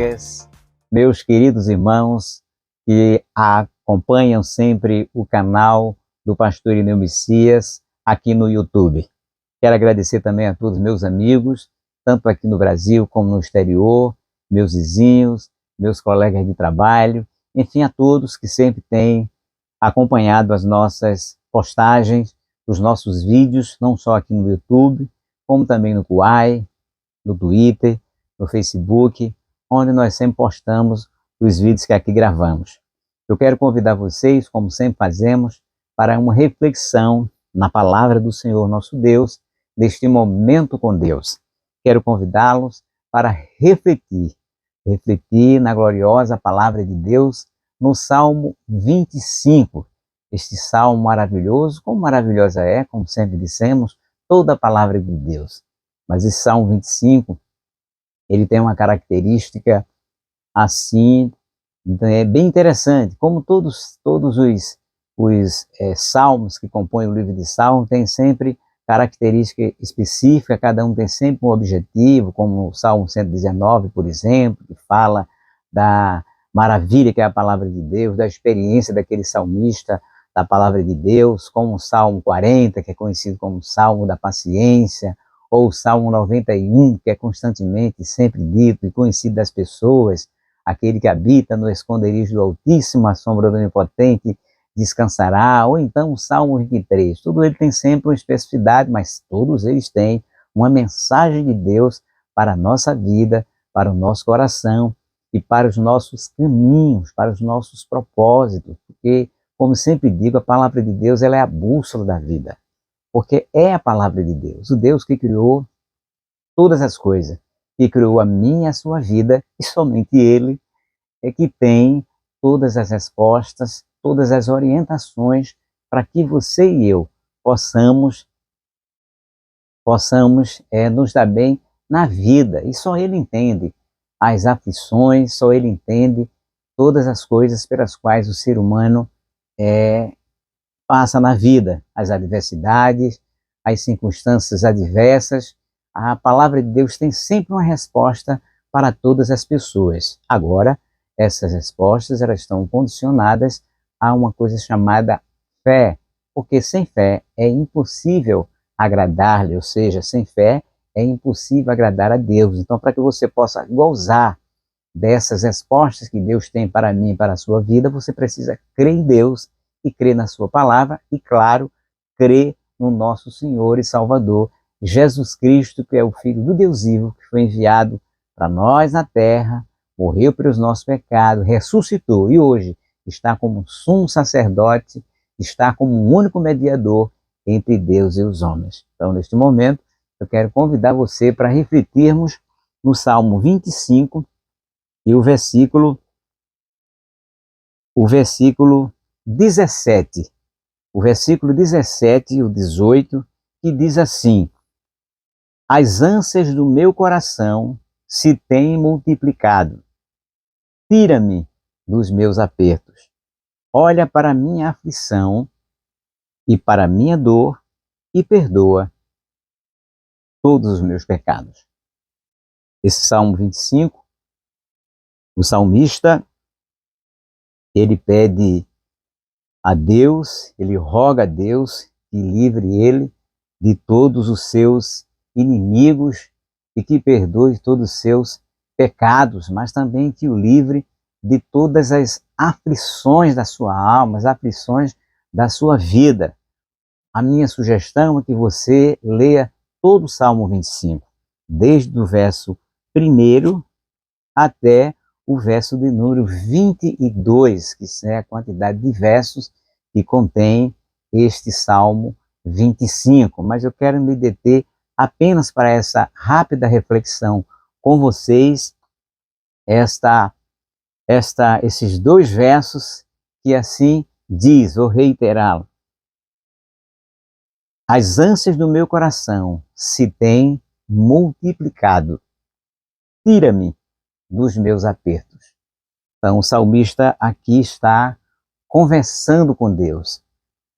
colegas, meus queridos irmãos que acompanham sempre o canal do Pastor Ineu Messias aqui no YouTube. Quero agradecer também a todos meus amigos, tanto aqui no Brasil como no exterior, meus vizinhos, meus colegas de trabalho, enfim, a todos que sempre têm acompanhado as nossas postagens, os nossos vídeos, não só aqui no YouTube, como também no Kuai, no Twitter, no Facebook, onde nós sempre postamos os vídeos que aqui gravamos. Eu quero convidar vocês, como sempre fazemos, para uma reflexão na palavra do Senhor nosso Deus, neste momento com Deus. Quero convidá-los para refletir na gloriosa palavra de Deus, no Salmo 25. Este salmo maravilhoso, como maravilhosa é, como sempre dissemos, toda a palavra de Deus. Mas esse Salmo 25, ele tem uma característica assim, bem interessante. Como todos os salmos que compõem o livro de Salmo, tem sempre característica específica, cada um tem sempre um objetivo, como o Salmo 119, por exemplo, que fala da maravilha que é a palavra de Deus, da experiência daquele salmista da palavra de Deus, como o Salmo 40, que é conhecido como o Salmo da paciência, ou o Salmo 91, que é constantemente sempre dito e conhecido das pessoas, aquele que habita no esconderijo do Altíssimo, à sombra do Onipotente descansará, ou então o Salmo 23. Tudo ele tem sempre uma especificidade, mas todos eles têm uma mensagem de Deus para a nossa vida, para o nosso coração e para os nossos caminhos, para os nossos propósitos, porque, como sempre digo, a palavra de Deus ela é a bússola da vida, porque é a palavra de Deus, o Deus que criou todas as coisas, que criou a minha e a sua vida, e somente Ele é que tem todas as respostas, todas as orientações para que você e eu possamos nos dar bem na vida. E só Ele entende as aflições, só Ele entende todas as coisas pelas quais o ser humano passa na vida, as adversidades, as circunstâncias adversas. A palavra de Deus tem sempre uma resposta para todas as pessoas. Agora, essas respostas elas estão condicionadas a uma coisa chamada fé, porque sem fé é impossível agradar-lhe, ou seja, sem fé é impossível agradar a Deus. Então, para que você possa gozar dessas respostas que Deus tem para mim e para a sua vida, você precisa crer em Deus e crer na sua palavra e, claro, crer no nosso Senhor e Salvador, Jesus Cristo, que é o Filho do Deus vivo, que foi enviado para nós na terra, morreu pelos nossos pecados, ressuscitou e hoje está como sumo sacerdote, está como um único mediador entre Deus e os homens. Então, neste momento, eu quero convidar você para refletirmos no Salmo 25 e o versículo 17. O versículo 17 e o 18, que diz assim: as ânsias do meu coração se têm multiplicado. Tira-me dos meus apertos. Olha para a minha aflição e para a minha dor e perdoa todos os meus pecados. Esse Salmo 25, o salmista, ele pede a Deus, ele roga a Deus que livre ele de todos os seus inimigos e que perdoe todos os seus pecados, mas também que o livre de todas as aflições da sua alma, as aflições da sua vida. A minha sugestão é que você leia todo o Salmo 25, desde o verso 1 até o verso de número 22, que é a quantidade de versos que contém este Salmo 25. Mas eu quero me deter apenas para essa rápida reflexão com vocês, esses dois versos que assim diz, vou reiterá-lo. As ânsias do meu coração se têm multiplicado. Tira-me dos meus apertos. Então, o salmista aqui está conversando com Deus.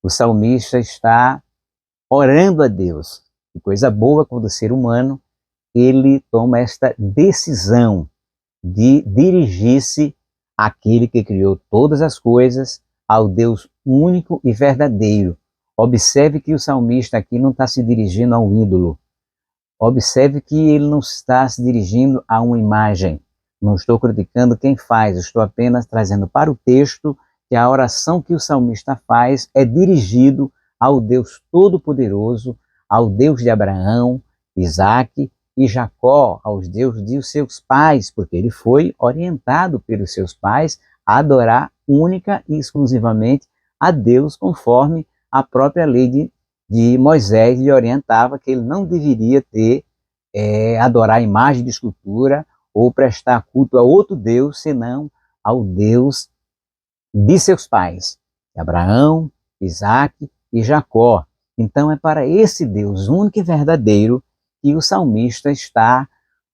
O salmista está orando a Deus. Que coisa boa quando o ser humano ele toma esta decisão dirigisse aquele que criou todas as coisas, ao Deus único e verdadeiro. Observe que o salmista aqui não está se dirigindo a um ídolo. Observe que ele não está se dirigindo a uma imagem. Não estou criticando quem faz, estou apenas trazendo para o texto que a oração que o salmista faz é dirigido ao Deus Todo-Poderoso, ao Deus de Abraão, Isaque e Jacó, aos deuses de seus pais, porque ele foi orientado pelos seus pais a adorar única e exclusivamente a Deus, conforme a própria lei de Moisés lhe orientava que ele não deveria adorar imagem de escultura ou prestar culto a outro Deus, senão ao Deus de seus pais, Abraão, Isaque e Jacó. Então é para esse Deus único e verdadeiro que o salmista está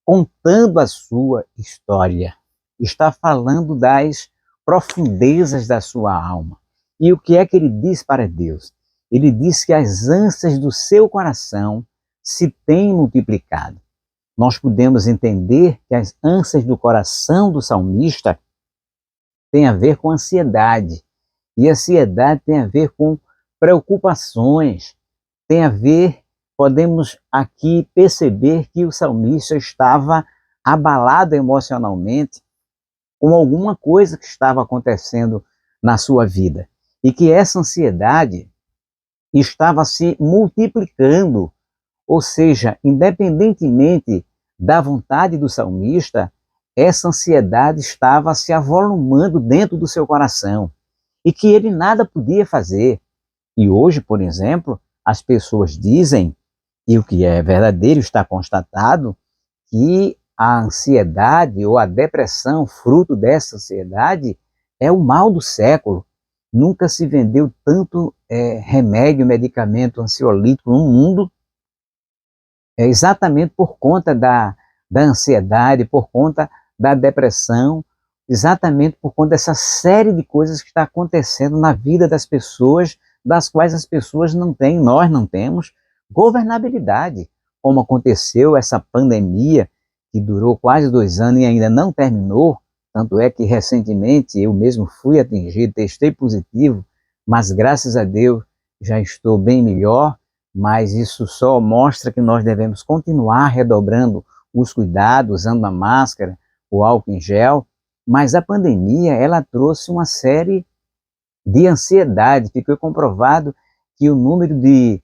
contando a sua história, está falando das profundezas da sua alma. E o que é que ele diz para Deus? Ele diz que as ânsias do seu coração se têm multiplicado. Nós podemos entender que as ânsias do coração do salmista têm a ver com ansiedade. E ansiedade tem a ver com preocupações, tem a ver, podemos aqui perceber que o salmista estava abalado emocionalmente com alguma coisa que estava acontecendo na sua vida. E que essa ansiedade estava se multiplicando, ou seja, independentemente da vontade do salmista, essa ansiedade estava se avolumando dentro do seu coração e que ele nada podia fazer. E hoje, por exemplo, as pessoas dizem, e o que é verdadeiro está constatado, que a ansiedade ou a depressão, fruto dessa ansiedade, é o mal do século. Nunca se vendeu tanto remédio, medicamento ansiolítico no mundo, exatamente por conta da ansiedade, por conta da depressão, exatamente por conta dessa série de coisas que está acontecendo na vida das pessoas, das quais as pessoas não têm, nós não temos, governabilidade, como aconteceu essa pandemia que durou quase 2 anos e ainda não terminou. Tanto é que recentemente eu mesmo fui atingido, testei positivo, mas graças a Deus já estou bem melhor, mas isso só mostra que nós devemos continuar redobrando os cuidados, usando a máscara, o álcool em gel, mas a pandemia ela trouxe uma série de ansiedade. Ficou comprovado que o número de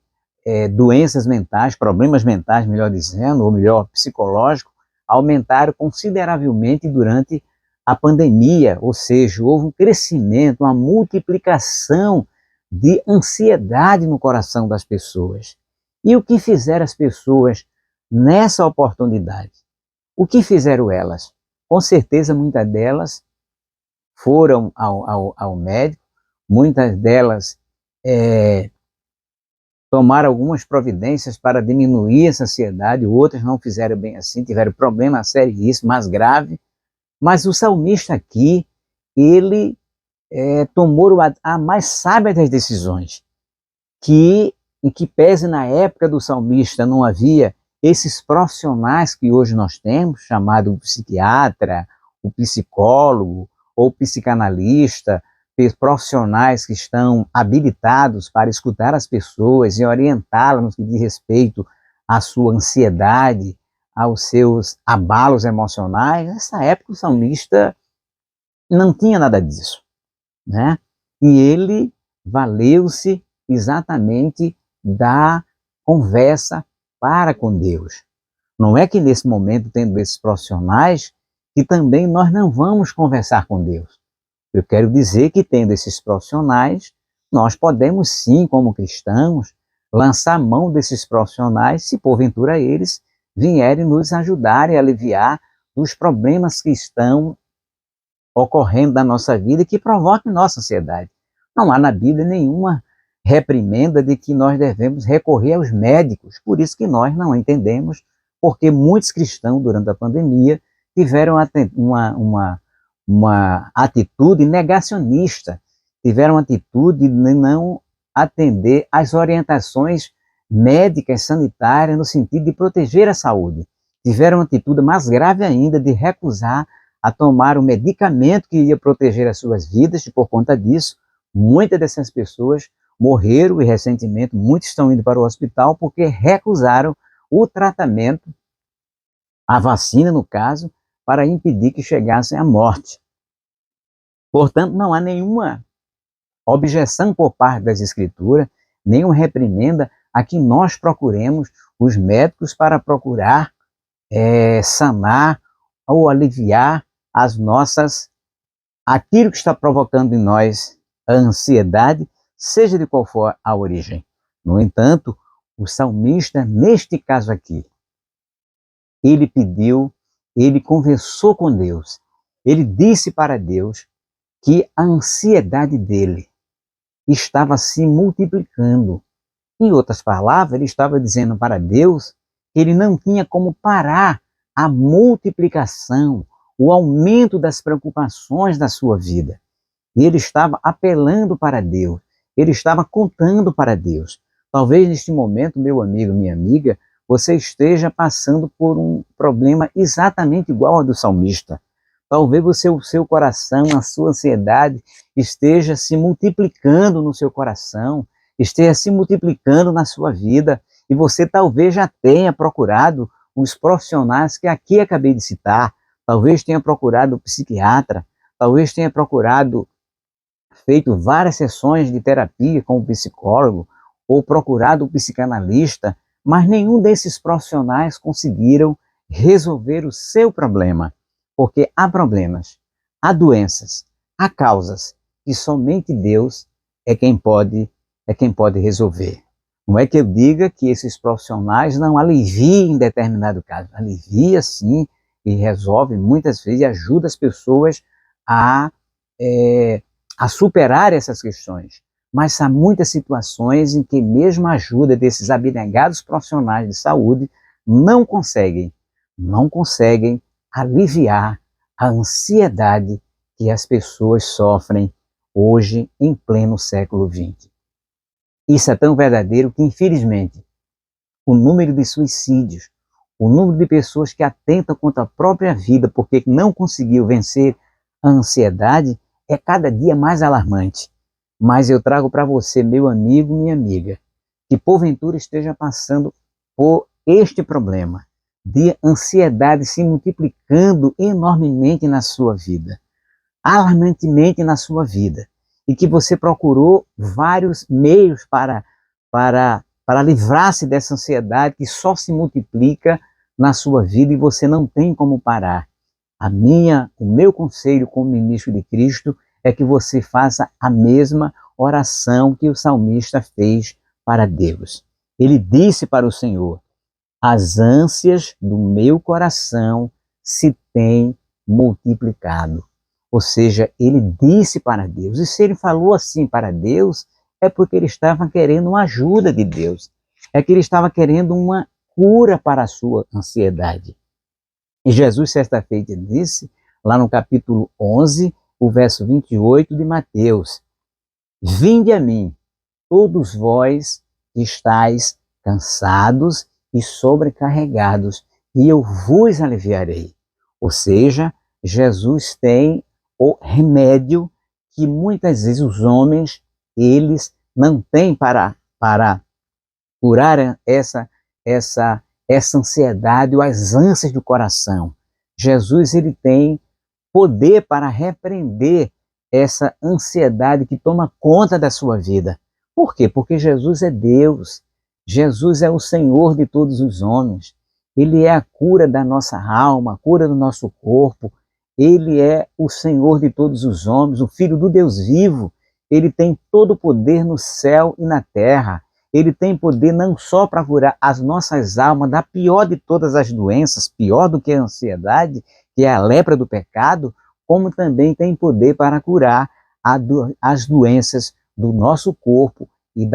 doenças mentais, problemas mentais, melhor dizendo, ou melhor, psicológico, aumentaram consideravelmente durante a pandemia, ou seja, houve um crescimento, uma multiplicação de ansiedade no coração das pessoas. E o que fizeram as pessoas nessa oportunidade? O que fizeram elas? Com certeza, muitas delas foram ao médico, muitas delas tomaram algumas providências para diminuir essa ansiedade, outras não fizeram bem assim, tiveram problema seríssimo, mais grave. Mas o salmista aqui, ele tomou a mais sábia das decisões, em que pese na época do salmista não havia esses profissionais que hoje nós temos, chamado psiquiatra, o psicólogo ou psicanalista, profissionais que estão habilitados para escutar as pessoas e orientá-las no que diz respeito à sua ansiedade, aos seus abalos emocionais. Nessa época o salmista não tinha nada disso, né? E ele valeu-se exatamente da conversa para com Deus. Não é que nesse momento, tendo esses profissionais, que também nós não vamos conversar com Deus. Eu quero dizer que tendo esses profissionais, nós podemos sim, como cristãos, lançar mão desses profissionais, se porventura eles vierem nos ajudar e aliviar dos problemas que estão ocorrendo na nossa vida e que provocam nossa ansiedade. Não há na Bíblia nenhuma reprimenda de que nós devemos recorrer aos médicos, por isso que nós não entendemos, porque muitos cristãos durante a pandemia tiveram uma atitude negacionista, tiveram uma atitude de não atender às orientações médicas, sanitárias, no sentido de proteger a saúde. Tiveram uma atitude mais grave ainda de recusar a tomar o medicamento que ia proteger as suas vidas, e por conta disso, muitas dessas pessoas morreram e recentemente muitos estão indo para o hospital porque recusaram o tratamento, a vacina no caso, para impedir que chegassem à morte. Portanto, não há nenhuma objeção por parte das Escrituras, nenhuma reprimenda a que nós procuremos os médicos para procurar sanar ou aliviar aquilo que está provocando em nós a ansiedade, seja de qual for a origem. No entanto, o salmista, neste caso aqui, ele conversou com Deus, ele disse para Deus que a ansiedade dele estava se multiplicando. Em outras palavras, ele estava dizendo para Deus que ele não tinha como parar a multiplicação, o aumento das preocupações da sua vida. E ele estava apelando para Deus, ele estava contando para Deus. Talvez neste momento, meu amigo, minha amiga, você esteja passando por um problema exatamente igual ao do salmista. Talvez o seu coração, a sua ansiedade esteja se multiplicando no seu coração, esteja se multiplicando na sua vida, e você talvez já tenha procurado os profissionais que aqui acabei de citar, talvez tenha procurado o psiquiatra, talvez tenha feito várias sessões de terapia com o psicólogo, ou procurado o psicanalista, mas nenhum desses profissionais conseguiram resolver o seu problema, porque há problemas, há doenças, há causas que somente Deus é quem pode resolver. Não é que eu diga que esses profissionais não aliviem em determinado caso, alivia sim e resolve muitas vezes e ajuda as pessoas a superar essas questões. Mas há muitas situações em que mesmo a ajuda desses abnegados profissionais de saúde não conseguem aliviar a ansiedade que as pessoas sofrem hoje em pleno século XX. Isso é tão verdadeiro que, infelizmente, o número de suicídios, o número de pessoas que atentam contra a própria vida porque não conseguiu vencer a ansiedade é cada dia mais alarmante. Mas eu trago para você, meu amigo, minha amiga, que porventura esteja passando por este problema de ansiedade se multiplicando enormemente na sua vida, alarmantemente na sua vida, e que você procurou vários meios para livrar-se dessa ansiedade que só se multiplica na sua vida e você não tem como parar. O meu conselho como ministro de Cristo é que você faça a mesma oração que o salmista fez para Deus. Ele disse para o Senhor: as ânsias do meu coração se têm multiplicado. Ou seja, ele disse para Deus. E se ele falou assim para Deus, é porque ele estava querendo uma ajuda de Deus. É que ele estava querendo uma cura para a sua ansiedade. E Jesus, certa feita, disse, lá no capítulo 11, o verso 28 de Mateus: vinde a mim, todos vós que estáis cansados e sobrecarregados, e eu vos aliviarei. Ou seja, Jesus tem o remédio que muitas vezes os homens, eles não têm para curar essa ansiedade ou as ânsias do coração. Jesus, ele tem poder para repreender essa ansiedade que toma conta da sua vida. Por quê? Porque Jesus é Deus. Jesus é o Senhor de todos os homens. Ele é a cura da nossa alma, a cura do nosso corpo. Ele é o Senhor de todos os homens, o Filho do Deus vivo. Ele tem todo o poder no céu e na terra. Ele tem poder não só para curar as nossas almas da pior de todas as doenças, pior do que a ansiedade, que é a lepra do pecado, como também tem poder para curar as doenças do nosso corpo e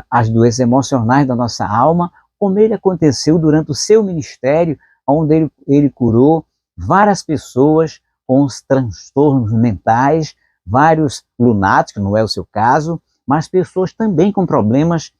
as doenças emocionais da nossa alma, como ele aconteceu durante o seu ministério, onde ele curou várias pessoas com os transtornos mentais, vários lunáticos, não é o seu caso, mas pessoas também com problemas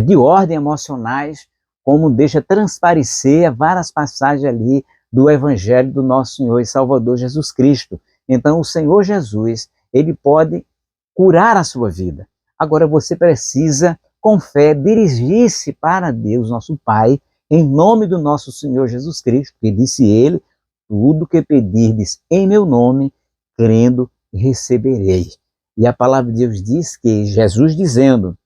de ordem emocionais, como deixa transparecer várias passagens ali do Evangelho do nosso Senhor e Salvador Jesus Cristo. Então, o Senhor Jesus, ele pode curar a sua vida. Agora, você precisa, com fé, dirigir-se para Deus, nosso Pai, em nome do nosso Senhor Jesus Cristo, que disse ele: tudo que pedirdes em meu nome, crendo, receberei. E a palavra de Deus diz que Jesus dizendo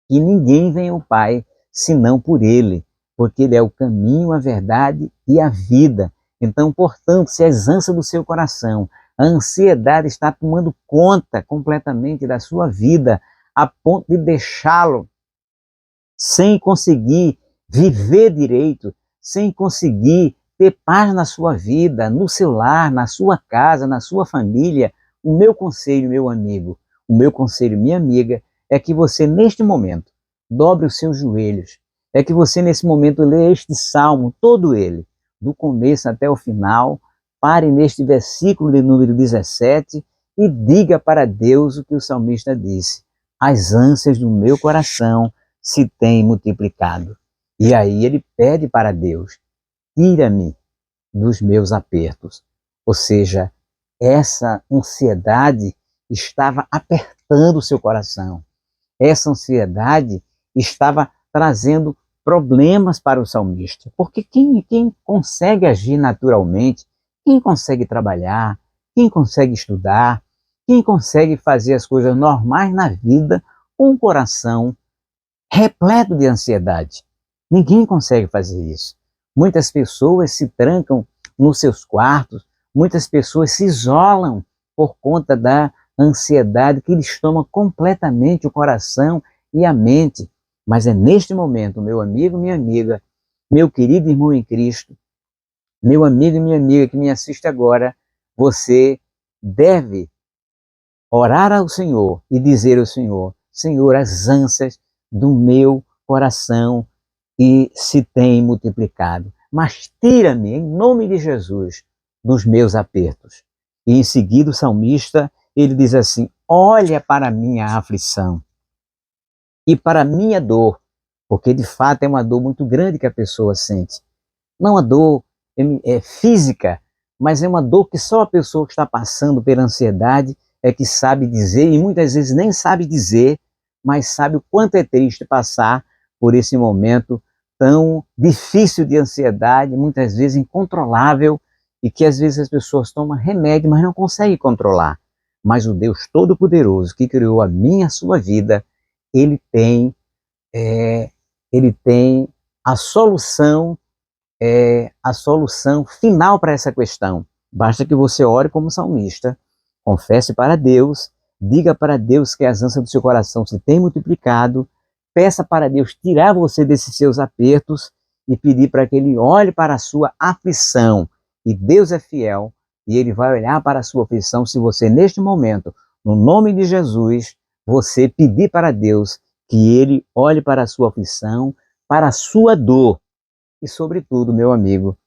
que ninguém vem ao Pai senão por ele, porque ele é o caminho, a verdade e a vida. Então, portanto, se as ânsias do seu coração, a ansiedade está tomando conta completamente da sua vida, a ponto de deixá-lo sem conseguir viver direito, sem conseguir ter paz na sua vida, no seu lar, na sua casa, na sua família, o meu conselho, meu amigo, o meu conselho, minha amiga, é que você, neste momento, dobre os seus joelhos, é que você, nesse momento, lê este salmo, todo ele, do começo até o final, pare neste versículo de número 17 e diga para Deus o que o salmista disse: as ânsias do meu coração se têm multiplicado. E aí ele pede para Deus: tira-me dos meus apertos. Ou seja, essa ansiedade estava apertando o seu coração. Essa ansiedade estava trazendo problemas para o salmista. Porque quem consegue agir naturalmente, quem consegue trabalhar, quem consegue estudar, quem consegue fazer as coisas normais na vida com um coração repleto de ansiedade? Ninguém consegue fazer isso. Muitas pessoas se trancam nos seus quartos, muitas pessoas se isolam por conta da ansiedade que lhes toma completamente o coração e a mente. Mas é neste momento, meu amigo, minha amiga, meu querido irmão em Cristo, meu amigo e minha amiga que me assiste agora, você deve orar ao Senhor e dizer ao Senhor: Senhor, as ânsias do meu coração e se têm multiplicado, mas tira-me, em nome de Jesus, dos meus apertos. E em seguida o salmista, ele diz assim: olha para a minha aflição e para a minha dor, porque de fato é uma dor muito grande que a pessoa sente. Não a dor física, mas é uma dor que só a pessoa que está passando pela ansiedade é que sabe dizer, e muitas vezes nem sabe dizer, mas sabe o quanto é triste passar por esse momento tão difícil de ansiedade, muitas vezes incontrolável, e que às vezes as pessoas tomam remédio, mas não conseguem controlar. Mas o Deus Todo-Poderoso que criou a minha e a sua vida, ele tem a solução final para essa questão. Basta que você ore como salmista, confesse para Deus, diga para Deus que as ânsias do seu coração se têm multiplicado, peça para Deus tirar você desses seus apertos e pedir para que Ele olhe para a sua aflição. E Deus é fiel e Ele vai olhar para a sua aflição se você, neste momento, no nome de Jesus, você pedir para Deus que Ele olhe para a sua aflição, para a sua dor e, sobretudo, meu amigo,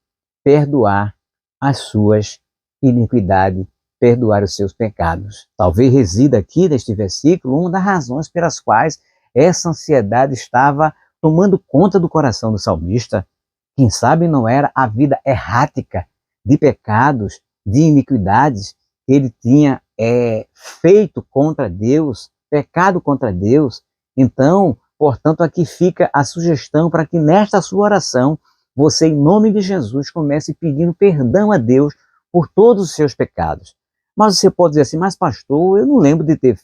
perdoar as suas iniquidades, perdoar os seus pecados. Talvez resida aqui neste versículo uma das razões pelas quais essa ansiedade estava tomando conta do coração do salmista. Quem sabe não era a vida errática de pecados, de iniquidades que ele tinha feito contra Deus, pecado contra Deus. Então, portanto, aqui fica a sugestão para que nesta sua oração você, em nome de Jesus, comece pedindo perdão a Deus por todos os seus pecados. Mas você pode dizer assim: mas pastor, eu não lembro de ter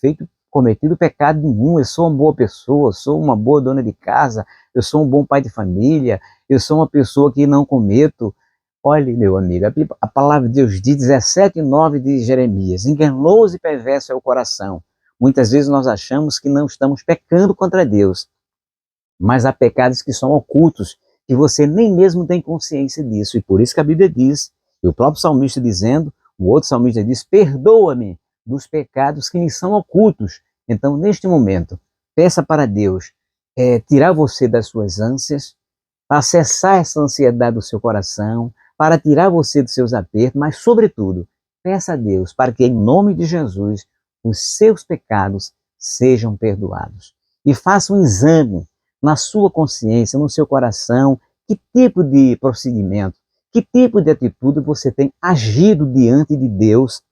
cometido pecado nenhum, eu sou uma boa pessoa, eu sou uma boa dona de casa, eu sou um bom pai de família, eu sou uma pessoa que não cometo. Olhe, meu amigo, a palavra de Deus diz, 17:9 de Jeremias: enganoso e perverso é o coração. Muitas vezes nós achamos que não estamos pecando contra Deus, mas há pecados que são ocultos, que você nem mesmo tem consciência disso. E por isso que a Bíblia diz, e o próprio salmista dizendo, o outro salmista diz: perdoa-me dos pecados que me são ocultos. Então, neste momento, peça para Deus tirar você das suas ânsias, para cessar essa ansiedade do seu coração, para tirar você dos seus apertos, mas, sobretudo, peça a Deus para que, em nome de Jesus, os seus pecados sejam perdoados. E faça um exame na sua consciência, no seu coração, que tipo de procedimento, Que tipo de atitude você tem agido diante de Deus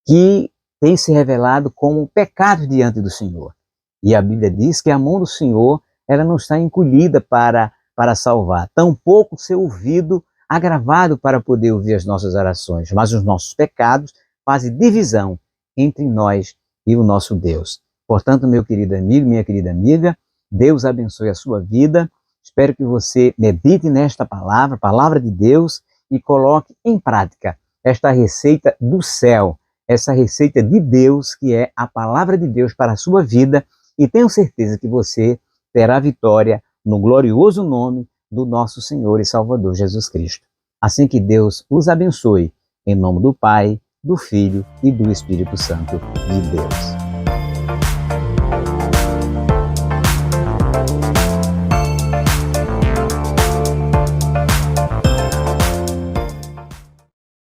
que tem se revelado como pecado diante do Senhor? E a Bíblia diz que a mão do Senhor ela não está encolhida para salvar, tampouco seu ouvido agravado para poder ouvir as nossas orações, mas os nossos pecados fazem divisão entre nós e o nosso Deus. Portanto, meu querido amigo, minha querida amiga, Deus abençoe a sua vida. Espero que você medite nesta palavra, palavra de Deus, e coloque em prática esta receita do céu, essa receita de Deus, que é a palavra de Deus para a sua vida, e tenho certeza que você terá vitória no glorioso nome do nosso Senhor e Salvador Jesus Cristo. Assim que Deus os abençoe, em nome do Pai, do Filho e do Espírito Santo de Deus.